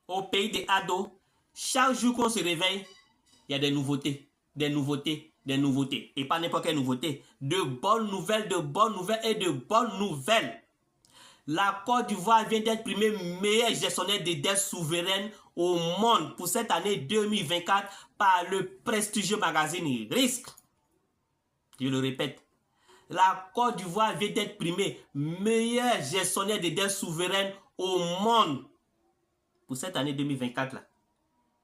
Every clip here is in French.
au pays des ados, chaque jour qu'on se réveille, il y a des nouveautés, des nouveautés, des nouveautés. Et pas n'importe quelle nouveauté. De bonnes nouvelles et de bonnes nouvelles. La Côte d'Ivoire vient d'être premier meilleur gestionnaire des dettes souveraines au monde pour cette année 2024 par le prestigieux magazine Risque. Je le répète. La Côte d'Ivoire vient d'être premier meilleur gestionnaire des dettes souveraines au monde pour cette année 2024 là.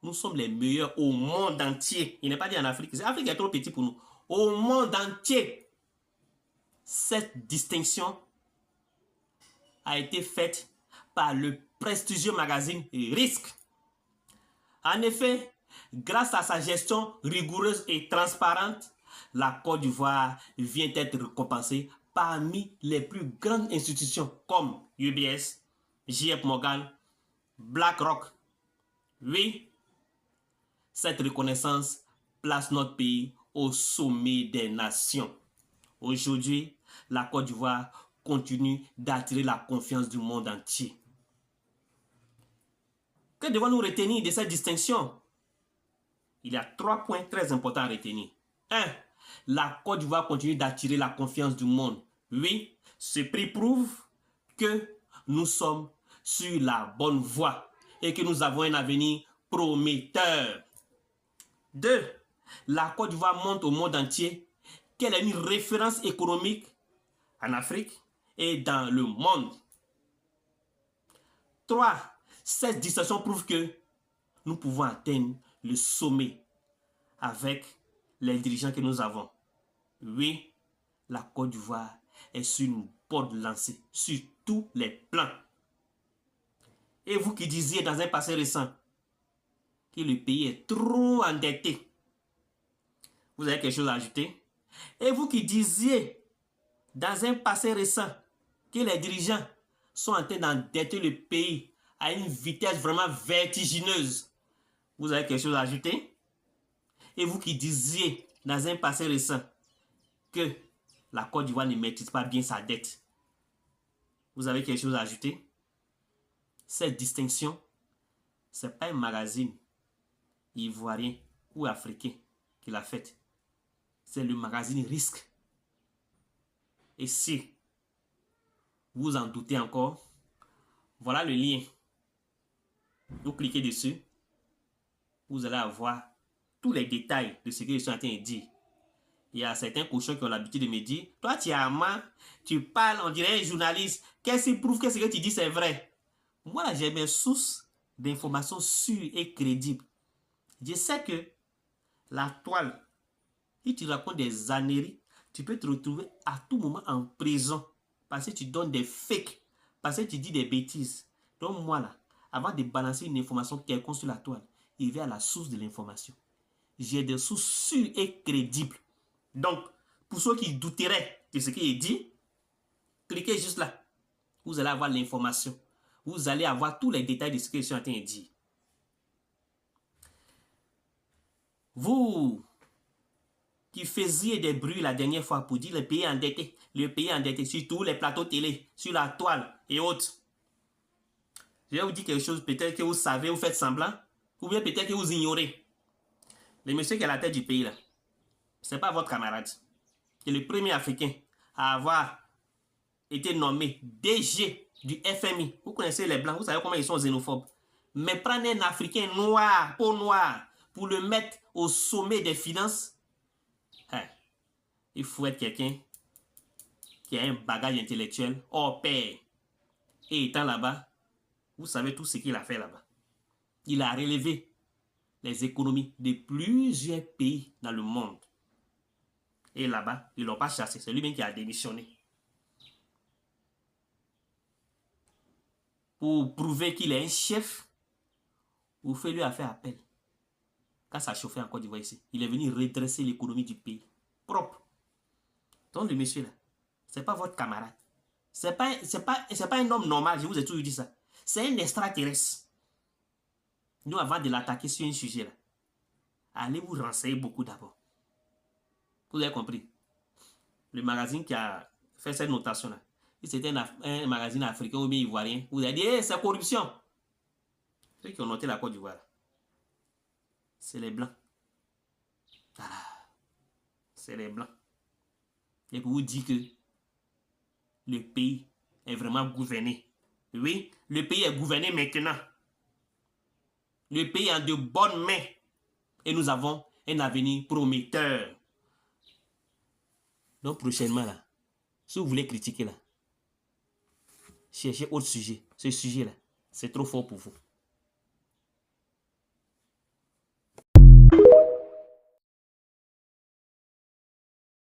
Nous sommes les meilleurs au monde entier. Il n'est pas dit en Afrique. L'Afrique est trop petit pour nous. Au monde entier. Cette distinction a été faite par le prestigieux magazine Risque. En effet, grâce à sa gestion rigoureuse et transparente, la Côte d'Ivoire vient d'être récompensée parmi les plus grandes institutions comme UBS, JP Morgan, BlackRock. Oui, cette reconnaissance place notre pays au sommet des nations. Aujourd'hui, la Côte d'Ivoire continue d'attirer la confiance du monde entier. Que devons-nous retenir de cette distinction? Il y a 3 points très importants à retenir. 1. La Côte d'Ivoire continue d'attirer la confiance du monde. Oui, ce prix prouve que nous sommes sur la bonne voie et que nous avons un avenir prometteur. 2. La Côte d'Ivoire montre au monde entier qu'elle est une référence économique en Afrique et dans le monde. 3. Cette distinction prouve que nous pouvons atteindre le sommet avec les dirigeants que nous avons. Oui, la Côte d'Ivoire est sur une bonne lancée sur tous les plans. Et vous qui disiez dans un passé récent que le pays est trop endetté, vous avez quelque chose à ajouter? Et vous qui disiez dans un passé récent que les dirigeants sont en train d'endetter le pays à une vitesse vraiment vertigineuse, vous avez quelque chose à ajouter? Et vous qui disiez dans un passé récent que la Côte d'Ivoire ne maîtrise pas bien sa dette, vous avez quelque chose à ajouter? Cette distinction, ce n'est pas un magazine ivoirien ou africain qui l'a faite. C'est le magazine Risque. Et si vous en doutez encore, voilà le lien. Vous cliquez dessus, vous allez avoir tous les détails de ce que je suis en train de dire. Il y a certains cochons qui ont l'habitude de me dire, toi tu es amant, tu parles, on dirait un journaliste, qu'est-ce qui prouve que ce que tu dis c'est vrai? Moi j'ai mes sources d'informations sûres et crédibles. Je sais que la toile, si tu racontes des âneries, tu peux te retrouver à tout moment en prison parce que tu donnes des fakes, parce que tu dis des bêtises. Donc moi là, avant de balancer une information quelconque sur la toile, il va à la source de l'information. J'ai des sources sûres et crédibles. Donc, pour ceux qui douteraient de ce qu'il est dit, cliquez juste là. Vous allez avoir l'information. Vous allez avoir tous les détails de ce que je suis en train de dire. Vous qui faisiez des bruits la dernière fois pour dire le pays endetté sur tous les plateaux télé, sur la toile et autres. Je vais vous dire quelque chose, peut-être que vous savez, vous faites semblant, ou bien peut-être que vous ignorez. Le monsieur qui est à la tête du pays là, ce n'est pas votre camarade. C'est le premier Africain à avoir été nommé DG du FMI. Vous connaissez les Blancs, vous savez comment ils sont xénophobes. Mais prendre un Africain noir, peau noire, pour le mettre au sommet des finances, il faut être quelqu'un qui a un bagage intellectuel hors pair. Et étant là-bas, vous savez tout ce qu'il a fait là-bas. Il a relevé les économies de plusieurs pays dans le monde. Et là-bas, ils ne l'ont pas chassé. C'est lui-même qui a démissionné. Pour prouver qu'il est un chef, vous faites lui faire appel. Quand ça chauffait en Côte d'Ivoire ici, il est venu redresser l'économie du pays. Propre. Donc le monsieur là, ce n'est pas votre camarade. Ce n'est pas un homme normal, je vous ai toujours dit ça. C'est un extraterrestre. Nous, avant de l'attaquer sur un sujet là, allez vous renseigner beaucoup d'abord. Vous avez compris? Le magazine qui a fait cette notation là, si c'était un magazine africain ou bien ivoirien, vous avez dit, hey, c'est corruption. Ce Ceux qui ont noté la Côte d'Ivoire, c'est les Blancs. Voilà. C'est les Blancs. Et pour vous dire que le pays est vraiment gouverné. Oui, le pays est gouverné maintenant. Le pays est en de bonnes mains. Et nous avons un avenir prometteur. Donc prochainement, là, si vous voulez critiquer, là, cherchez autre sujet. Ce sujet-là, c'est trop fort pour vous.